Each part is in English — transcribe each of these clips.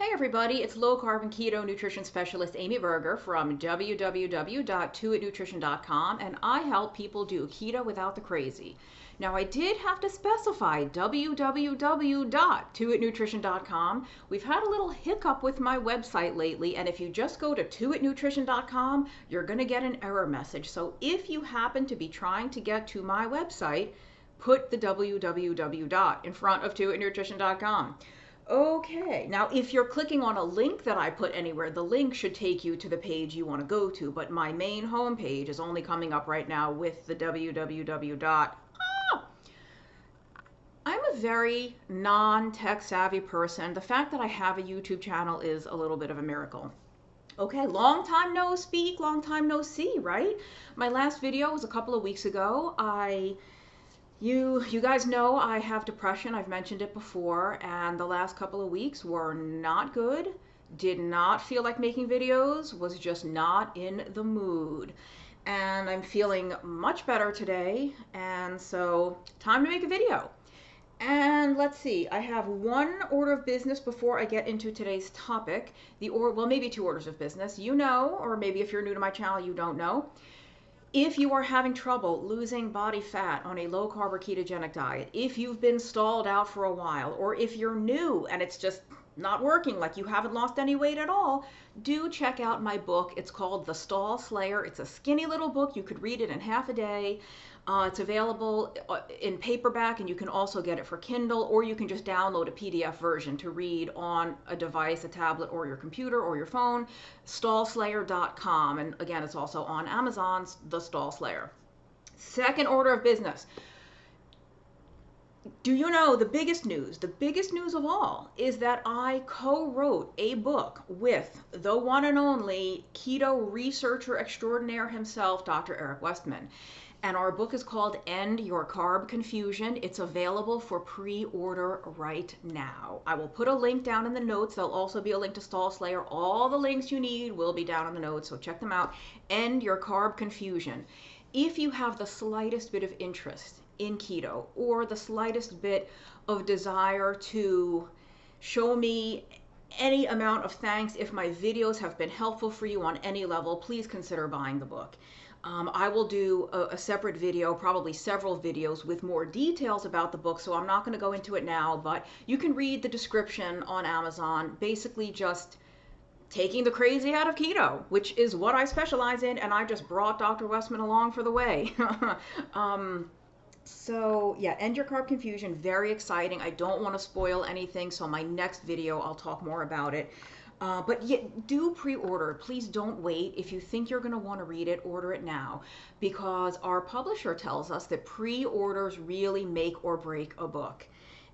Hey everybody, it's low carb and keto nutrition specialist Amy Berger from www.toitnutrition.com, and I help people do keto without the crazy. Now I did have to specify www.toitnutrition.com. We've had a little hiccup with my website lately, and if you just go to toitnutrition.com, you're going to get an error message. So if you happen to be trying to get to my website, put the www. In front of toitnutrition.com. Okay, now if you're clicking on a link that I put anywhere, the link should take you to the page you want to go to, but my main home page is only coming up right now with the www. I'm a very non-tech savvy person. The fact that I have a YouTube channel is a little bit of a miracle. Okay, long time no speak, long time no see, right? My last video was a couple of weeks ago. You guys know I have depression. I've mentioned it before, and the last couple of weeks were not good. Did not feel like making videos, was just not in the mood. And I'm feeling much better today, and so time to make a video. And let's see, I have one order of business before I get into today's topic. Well, maybe two orders of business. You know, or maybe if you're new to my channel, you don't know. If you are having trouble losing body fat on a low carb or ketogenic diet, if you've been stalled out for a while, or if you're new and it's just not working, like you haven't lost any weight at all, do check out my book. It's called The Stall Slayer. It's a skinny little book. You could read it in half a day. It's available in paperback, and you can also get it for Kindle, or you can just download a PDF version to read on a device, a tablet, or your computer, or your phone, stallslayer.com. And again, it's also on Amazon's The Stall Slayer. Second order of business. Do you know the biggest news of all is that I co-wrote a book with the one and only keto researcher extraordinaire himself, Dr. Eric Westman. And our book is called End Your Carb Confusion. It's available for pre-order right now. I will put a link down in the notes. There'll also be a link to Stall Slayer. All the links you need will be down in the notes, so check them out. End Your Carb Confusion. If you have the slightest bit of interest in keto, or the slightest bit of desire to show me any amount of thanks if my videos have been helpful for you on any level, please consider buying the book. I will do a separate video, probably several videos with more details about the book, so I'm not going to go into it now, but you can read the description on Amazon, basically just taking the crazy out of keto, which is what I specialize in, and I just brought Dr. Westman along for the way. So yeah, End Your Carb Confusion, very exciting. I don't want to spoil anything, so my next video I'll talk more about it. But do pre-order. Please don't wait. If you think you're going to want to read it, order it now, because our publisher tells us that pre-orders really make or break a book.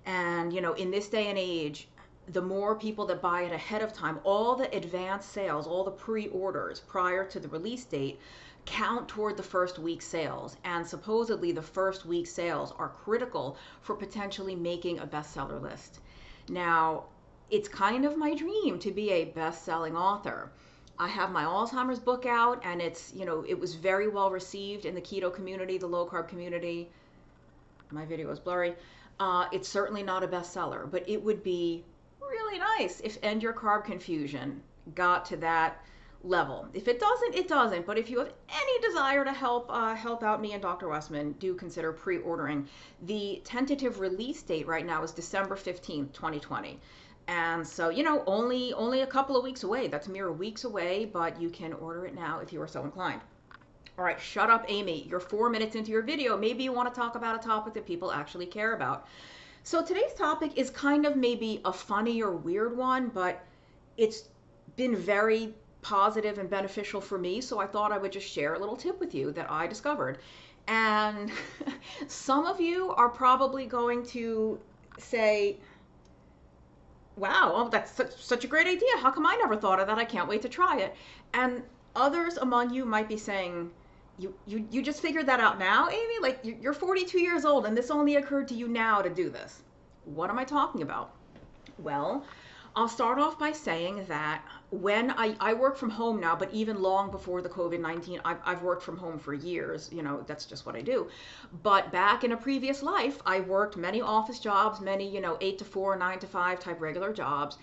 And you know, in this day and age, the more people that buy it ahead of time, all the advanced sales, all the pre-orders prior to the release date count toward the first week's sales. And supposedly the first week's sales are critical for potentially making a bestseller list. Now, it's kind of my dream to be a best-selling author. I have my Alzheimer's book out, and it's, you know, it was very well received in the keto community, the low carb community. My video is blurry. It's certainly not a bestseller, but it would be really nice if End Your Carb Confusion got to that level. If it doesn't, it doesn't. But if you have any desire to help out me and Dr. Westman, do consider pre-ordering. The tentative release date right now is December 15th, 2020. And so, you know, only a couple of weeks away. That's mere weeks away, but you can order it now if you are so inclined. All right, shut up, Amy. You're 4 minutes into your video. Maybe you want to talk about a topic that people actually care about. So today's topic is kind of maybe a funny or weird one, but it's been very positive and beneficial for me, so I thought I would just share a little tip with you that I discovered. And some of you are probably going to say, wow, well, that's such a great idea. How come I never thought of that? I can't wait to try it. And others among you might be saying, you just figured that out now, Amy? Like, you're 42 years old and this only occurred to you now to do this. What am I talking about? Well, I'll start off by saying that when I work from home now, but even long before the COVID-19, I've worked from home for years. That's just what I do. But back in a previous life, I worked many office jobs, many, 8 to 4, 9 to 5 type regular jobs.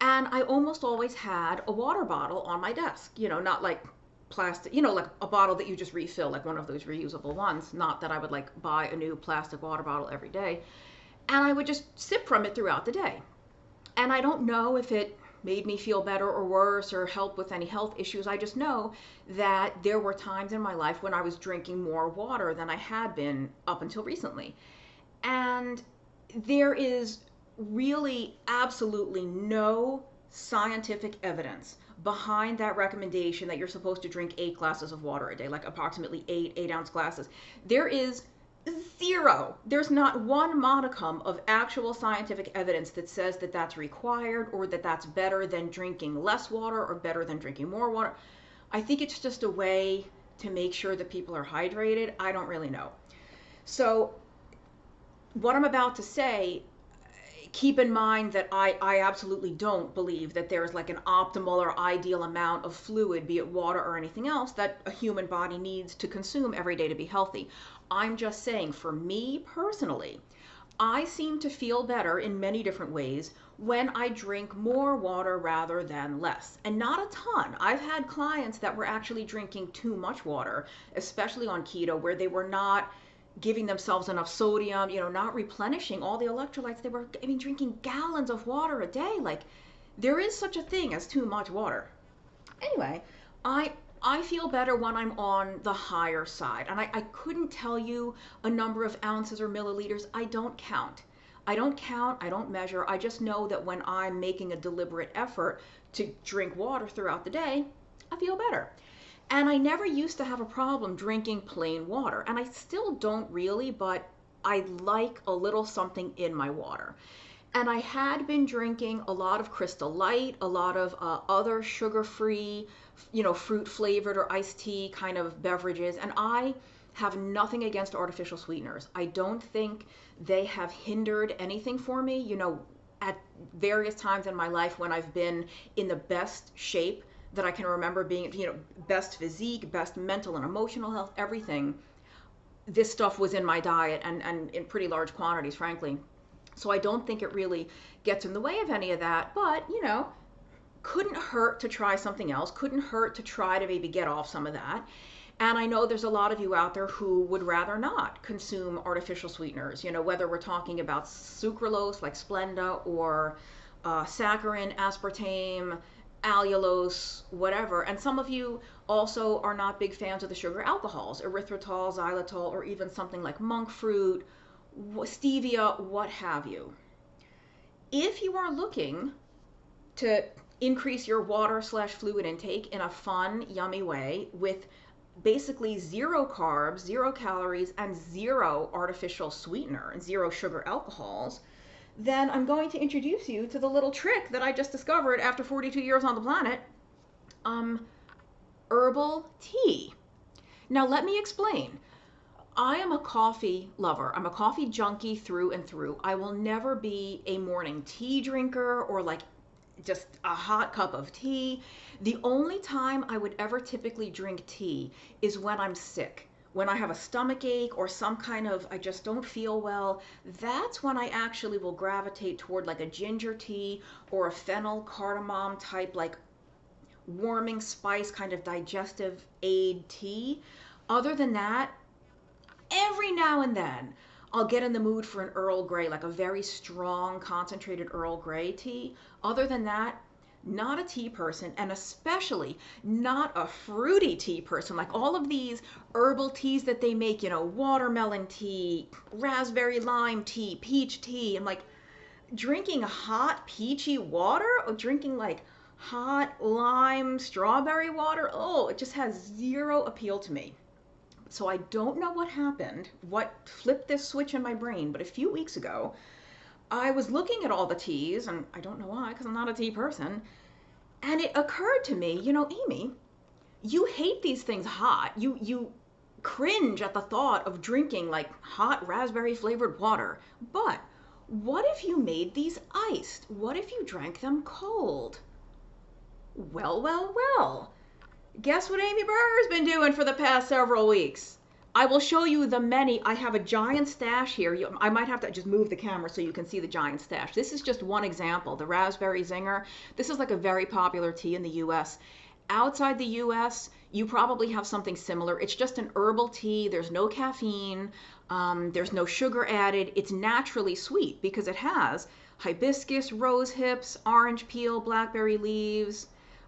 And I almost always had a water bottle on my desk, not like plastic, like a bottle that you just refill, like one of those reusable ones. Not that I would like buy a new plastic water bottle every day. And I would just sip from it throughout the day. And I don't know if it made me feel better or worse or help with any health issues. I just know that there were times in my life when I was drinking more water than I had been up until recently. And there is really absolutely no scientific evidence behind that recommendation that you're supposed to drink 8 glasses of water a day, like approximately 8 ounce glasses. There is zero. There's not one modicum of actual scientific evidence that says that that's required or that that's better than drinking less water or better than drinking more water. I think it's just a way to make sure that people are hydrated. I don't really know. So what I'm about to say, keep in mind that I absolutely don't believe that there's like an optimal or ideal amount of fluid, be it water or anything else, that a human body needs to consume every day to be healthy. I'm just saying, for me personally, I seem to feel better in many different ways when I drink more water rather than less. And not a ton. I've had clients that were actually drinking too much water, especially on keto, where they were not giving themselves enough sodium, not replenishing all the electrolytes. They were, drinking gallons of water a day. Like, there is such a thing as too much water. Anyway, I feel better when I'm on the higher side. And I couldn't tell you a number of ounces or milliliters. I don't count. I don't measure. I just know that when I'm making a deliberate effort to drink water throughout the day, I feel better. And I never used to have a problem drinking plain water. And I still don't really, but I like a little something in my water. And I had been drinking a lot of Crystal Light, a lot of other sugar-free, fruit-flavored or iced tea kind of beverages. And I have nothing against artificial sweeteners. I don't think they have hindered anything for me. At various times in my life when I've been in the best shape that I can remember being, best physique, best mental and emotional health, everything, this stuff was in my diet and in pretty large quantities, frankly. So I don't think it really gets in the way of any of that, but, couldn't hurt to try something else, couldn't hurt to try to maybe get off some of that. And I know there's a lot of you out there who would rather not consume artificial sweeteners, whether we're talking about sucralose like Splenda or saccharin, aspartame, allulose, whatever. And some of you also are not big fans of the sugar alcohols, erythritol, xylitol, or even something like monk fruit, stevia, what have you. If you are looking to increase your water/fluid intake in a fun, yummy way with basically 0 carbs, 0 calories, and 0 artificial sweetener and 0 sugar alcohols, then I'm going to introduce you to the little trick that I just discovered after 42 years on the planet, herbal tea. Now let me explain. I am a coffee lover. I'm a coffee junkie through and through. I will never be a morning tea drinker or like just a hot cup of tea. The only time I would ever typically drink tea is when I'm sick. When I have a stomach ache or some kind of, I just don't feel well, that's when I actually will gravitate toward like a ginger tea or a fennel cardamom type, like warming spice kind of digestive aid tea. Other than that, every now and then I'll get in the mood for an Earl Grey, like a very strong concentrated Earl Grey tea. Other than that, not a tea person, and especially not a fruity tea person. Like all of these herbal teas that they make, watermelon tea, raspberry lime tea, peach tea. I'm like, drinking hot peachy water or drinking like hot lime strawberry water. Oh, it just has 0 appeal to me. So I don't know what happened, what flipped this switch in my brain, but a few weeks ago, I was looking at all the teas, and I don't know why, because I'm not a tea person, and it occurred to me, Amy, you hate these things hot. You cringe at the thought of drinking like hot raspberry flavored water, but What if you made these iced? What if you drank them cold? Well, well, well. Guess what Amy Berger's been doing for the past several weeks? I will show you the many. I have a giant stash here. I might have to just move the camera so you can see the giant stash. This is just one example, the Raspberry Zinger. This is like a very popular tea in the US. Outside the US, you probably have something similar. It's just an herbal tea. There's no caffeine. There's no sugar added. It's naturally sweet because it has hibiscus, rose hips, orange peel, blackberry leaves,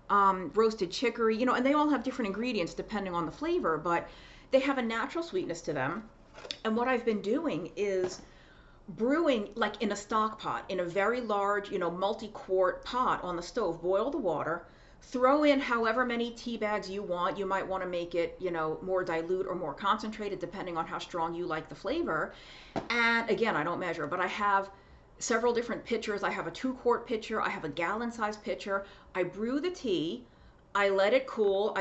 roasted chicory, you know, and they all have different ingredients depending on the flavor, but they have a natural sweetness to them. And what I've been doing is brewing like in a stock pot, in a very large, you know, multi-quart pot on the stove. Boil the water, throw in however many tea bags you want. You might want to make it, you know, more dilute or more concentrated depending on how strong you like the flavor. And again, I don't measure, but I have several different pitchers. I have a 2-quart pitcher. I have a gallon-sized pitcher. I brew the tea. I let it cool.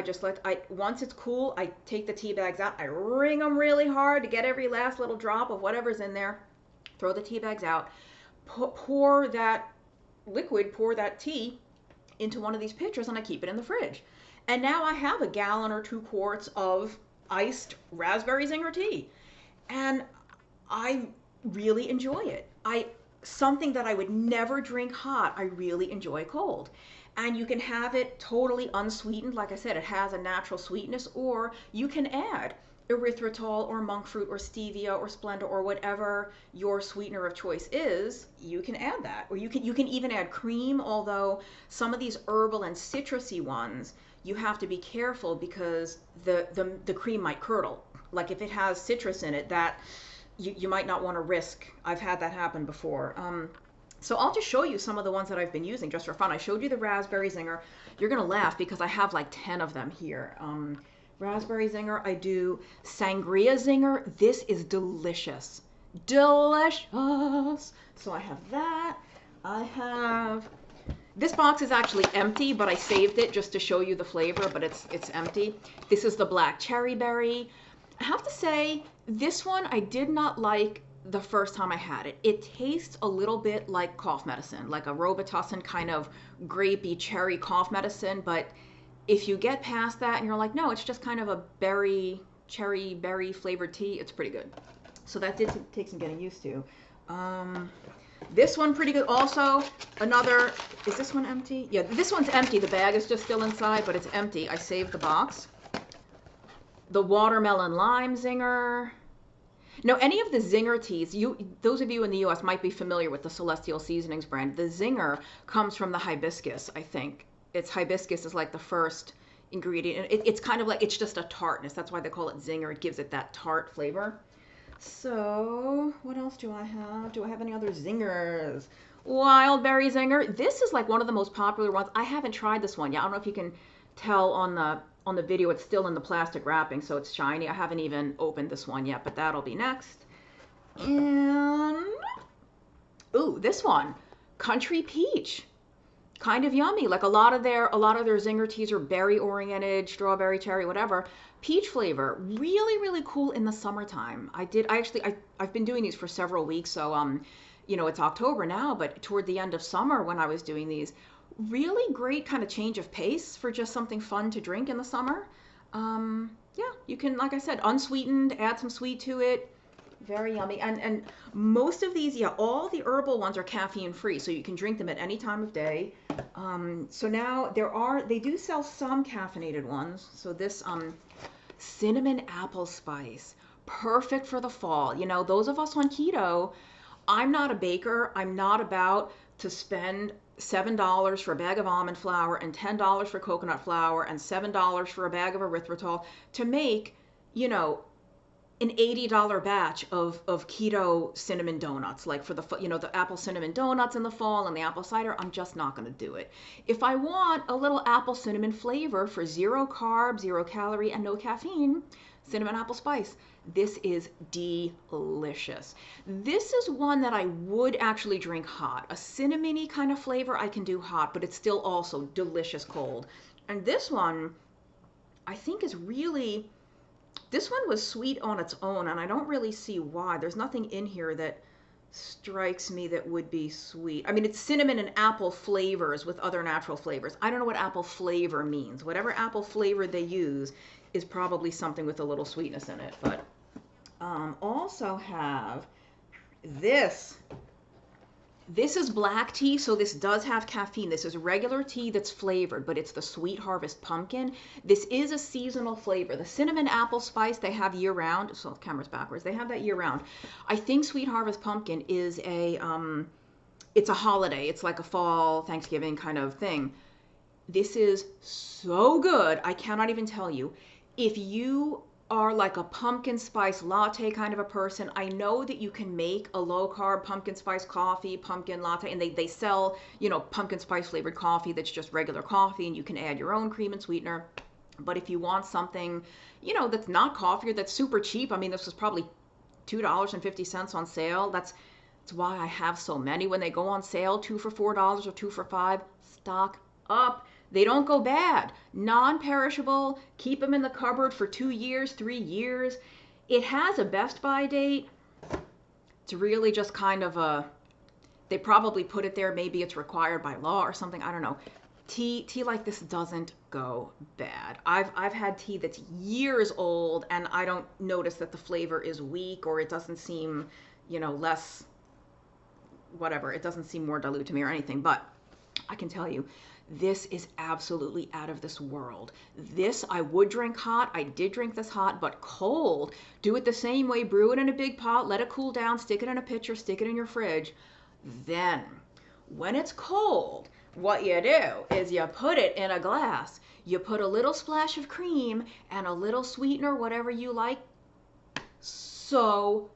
Once it's cool, I take the tea bags out. I wring them really hard to get every last little drop of whatever's in there. Throw the tea bags out. Pour that liquid, pour that tea into one of these pitchers, and I keep it in the fridge. And now I have a gallon or 2 quarts of iced Raspberry Zinger tea. And I really enjoy it. Something that I would never drink hot, I really enjoy cold. And you can have it totally unsweetened. Like I said, it has a natural sweetness, or you can add erythritol or monk fruit or stevia or Splenda or whatever your sweetener of choice is. You can add that, or you can even add cream, although some of these herbal and citrusy ones, you have to be careful because the cream might curdle. Like if it has citrus in it, that you might not want to risk. I've had that happen before. So I'll just show you some of the ones that I've been using just for fun. I showed you the Raspberry Zinger. You're going to laugh because I have like 10 of them here. Raspberry Zinger. I do Sangria Zinger. This is delicious. Delicious. So I have that. This box is actually empty, but I saved it just to show you the flavor, but it's empty. This is the black cherry berry. I have to say, this one I did not like the first time I had it. It tastes a little bit like cough medicine, like a Robitussin kind of grapey cherry cough medicine. But if you get past that and you're like, no, it's just kind of a cherry berry flavored tea, it's pretty good. So that did take some getting used to. This one pretty good also. Another, is this one empty? Yeah, this one's empty. The bag is just still inside, but it's empty. I saved the box. The watermelon lime Zinger. Now, any of the Zinger teas, those of you in the US might be familiar with the Celestial Seasonings brand. The Zinger comes from the hibiscus, I think. Hibiscus is like the first ingredient. It's kind of like, it's just a tartness. That's why they call it Zinger. It gives it that tart flavor. So, what else do I have? Do I have any other Zingers? Wild Berry Zinger. This is like one of the most popular ones. I haven't tried this one yet. I don't know if you can tell on the video. It's still in the plastic wrapping, so it's shiny. I haven't even opened this one yet, but that'll be next. And, ooh, this one. Country Peach. Kind of yummy. Like a lot of their Zinger teas are berry oriented, strawberry, cherry, whatever. Peach flavor, really, really cool in the summertime. I've been doing these for several weeks, so you know, it's October now, but toward the end of summer when I was doing these, really great kind of change of pace for just something fun to drink in the summer. Yeah, you can, like I said, unsweetened, add some sweet to it. Very yummy. And most of these, yeah, all the herbal ones are caffeine free, so you can drink them at any time of day. So now they do sell some caffeinated ones. So this cinnamon apple spice, perfect for the fall. You know, those of us on keto, I'm not a baker. I'm not about to spend $7 for a bag of almond flour and $10 for coconut flour and $7 for a bag of erythritol to make, you know, an $80 batch of keto cinnamon donuts, like for the, you know, the apple cinnamon donuts in the fall and the apple cider. I'm just not going to do it. If I want a little apple cinnamon flavor for 0 carb, 0 calorie, and no caffeine, cinnamon apple spice. This is delicious. This is one that I would actually drink hot. A cinnamony kind of flavor I can do hot, but it's still also delicious cold. And this one, I think is really, this one was sweet on its own, and I don't really see why. There's nothing in here that strikes me that would be sweet. I mean, it's cinnamon and apple flavors with other natural flavors. I don't know what apple flavor means. Whatever apple flavor they use is probably something with a little sweetness in it. But also have this. This is black tea, so this does have caffeine. This is regular tea that's flavored, but it's the Sweet Harvest Pumpkin. This is a seasonal flavor. The cinnamon apple spice they have year round. So the camera's backwards. They have that year round. I think Sweet Harvest Pumpkin is it's a holiday. It's like a fall, Thanksgiving kind of thing. This is so good. I cannot even tell you. If you are like a pumpkin spice latte kind of a person, I know that you can make a low carb pumpkin spice coffee, pumpkin latte, and they sell, you know, pumpkin spice flavored coffee that's just regular coffee, and you can add your own cream and sweetener. But if you want something, you know, that's not coffee or that's super cheap, I mean, this was probably $2.50 on sale. That's why I have so many. When they go on sale, 2 for $4 or 2 for $5, stock up. They don't go bad. Non-perishable. Keep them in the cupboard for 2 years, 3 years. It has a best by date. It's really just kind of they probably put it there. Maybe it's required by law or something. I don't know. Tea like this doesn't go bad. I've had tea that's years old and I don't notice that the flavor is weak or it doesn't seem, you know, less, whatever. It doesn't seem more dilute to me or anything. But I can tell you, this is absolutely out of this world. This I would drink hot. I did drink this hot, but cold. Do it the same way. Brew it in a big pot. Let it cool down. Stick it in a pitcher. Stick it in your fridge. Then, when it's cold, what you do is you put it in a glass. You put a little splash of cream and a little sweetener, whatever you like. So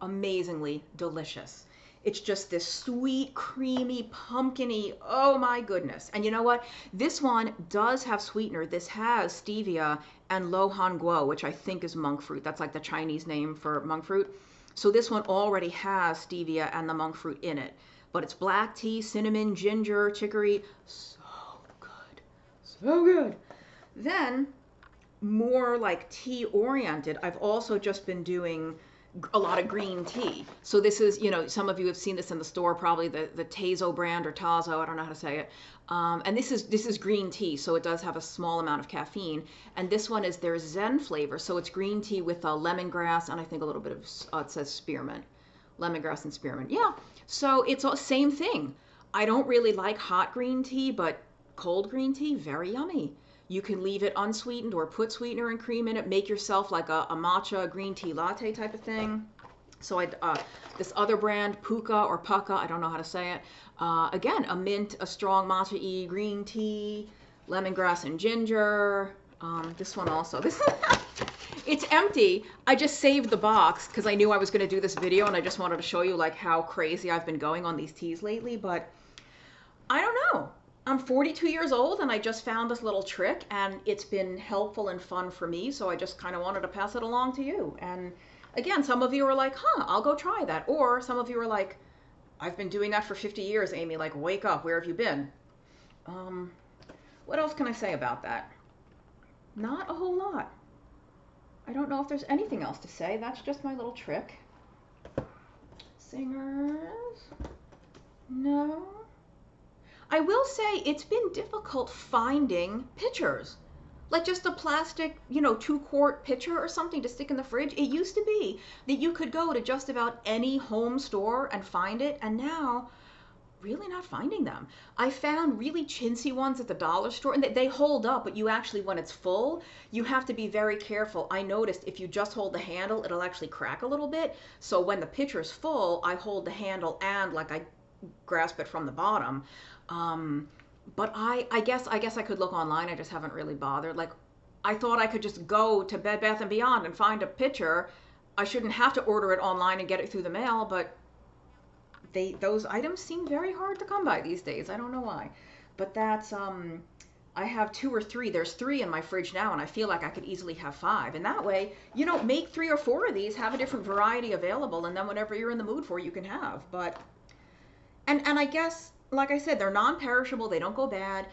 amazingly delicious. It's just this sweet, creamy, pumpkin-y, oh my goodness. And you know what? This one does have sweetener. This has stevia and lo han guo, which I think is monk fruit. That's like the Chinese name for monk fruit. So this one already has stevia and the monk fruit in it. But it's black tea, cinnamon, ginger, chicory. So good. So good. Then, more like tea oriented, I've also just been doing a lot of green tea. So this is, you know, some of you have seen this in the store, probably the Tazo brand or Tazo, I don't know how to say it. And this is green tea, so it does have a small amount of caffeine. And this one is their Zen flavor, so it's green tea with lemongrass and I think a little bit of, it says spearmint. Lemongrass and spearmint, yeah. So it's all same thing. I don't really like hot green tea, but cold green tea, very yummy. You can leave it unsweetened or put sweetener and cream in it. Make yourself like a matcha green tea latte type of thing. So this other brand, Puka or Pucka, I don't know how to say it. Again, a mint, a strong matcha-y green tea, lemongrass and ginger. This one also. It's empty. I just saved the box because I knew I was going to do this video and I just wanted to show you like how crazy I've been going on these teas lately. But I don't know. I'm 42 years old and I just found this little trick and it's been helpful and fun for me. So I just kind of wanted to pass it along to you. And again, some of you are like, huh, I'll go try that. Or some of you are like, I've been doing that for 50 years, Amy. Like, wake up. Where have you been? What else can I say about that? Not a whole lot. I don't know if there's anything else to say. That's just my little trick. Singers? No. I will say it's been difficult finding pitchers. Like just a plastic, you know, 2-quart pitcher or something to stick in the fridge. It used to be that you could go to just about any home store and find it, and now really not finding them. I found really chintzy ones at the dollar store, and they hold up, but you actually, when it's full, you have to be very careful. I noticed if you just hold the handle, it'll actually crack a little bit. So when the pitcher's full, I hold the handle and like I grasp it from the bottom. But I guess I could look online. I just haven't really bothered. Like, I thought I could just go to Bed Bath & Beyond and find a pitcher. I shouldn't have to order it online and get it through the mail, but those items seem very hard to come by these days. I don't know why. But that's, I have 2 or 3. There's 3 in my fridge now, and I feel like I could easily have 5. And that way, you know, make 3 or 4 of these, have a different variety available, and then whatever you're in the mood for, you can have. But, and I guess, like I said, they're non-perishable. They don't go bad.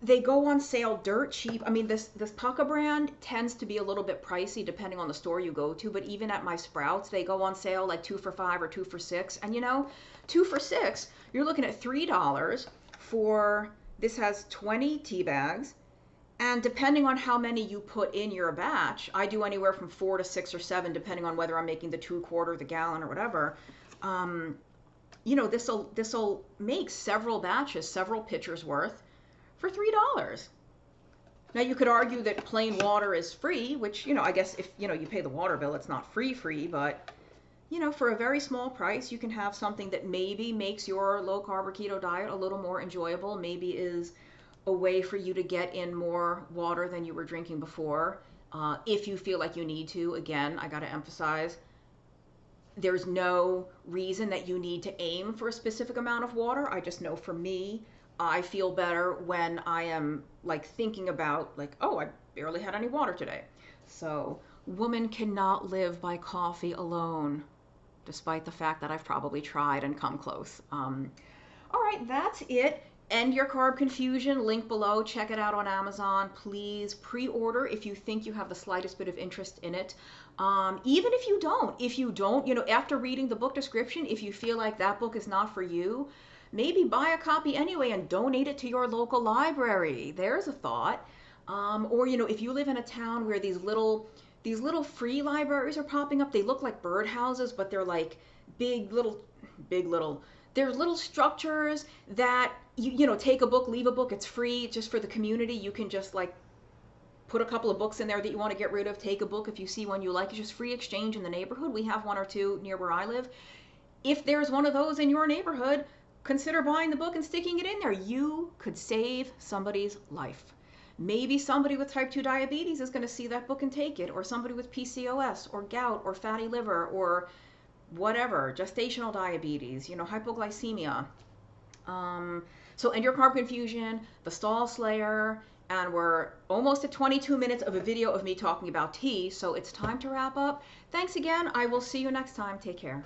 They go on sale dirt cheap. I mean, this Pukka brand tends to be a little bit pricey depending on the store you go to, but even at my Sprouts, they go on sale like 2 for $5 or 2 for $6. And you know, 2 for $6, you're looking at $3 for, this has 20 tea bags. And depending on how many you put in your batch, I do anywhere from 4 to 6 or 7, depending on whether I'm making the 2 quart, the gallon, or whatever. You know, this'll make several batches, several pitchers worth for $3. Now you could argue that plain water is free, which, you know, I guess if, you know, you pay the water bill, it's not free, but, you know, for a very small price, you can have something that maybe makes your low carb or keto diet a little more enjoyable, maybe is a way for you to get in more water than you were drinking before. If you feel like you need to, again, I got to emphasize, there's no reason that you need to aim for a specific amount of water. I just know for me, I feel better when I am like thinking about like, oh, I barely had any water today. So, woman cannot live by coffee alone, despite the fact that I've probably tried and come close. All right, that's it. End Your Carb Confusion, link below. Check it out on Amazon. Please pre-order if you think you have the slightest bit of interest in it. Even if you don't, you know, after reading the book description, if you feel like that book is not for you, maybe buy a copy anyway and donate it to your local library. There's a thought. Or, you know, if you live in a town where these little free libraries are popping up, they look like birdhouses, but they're like big little, there's little structures that, you know, take a book, leave a book, it's free, just for the community. You can just like put a couple of books in there that you want to get rid of, take a book if you see one you like. It's just free exchange in the neighborhood. We have 1 or 2 near where I live. If there's one of those in your neighborhood, consider buying the book and sticking it in there. You could save somebody's life. Maybe somebody with type 2 diabetes is going to see that book and take it, or somebody with PCOS or gout or fatty liver or whatever, gestational diabetes, you know, hypoglycemia. So End Your Carb Confusion, The Stall Slayer, and we're almost at 22 minutes of a video of me talking about tea, so it's time to wrap up. Thanks again. I will see you next time. Take care.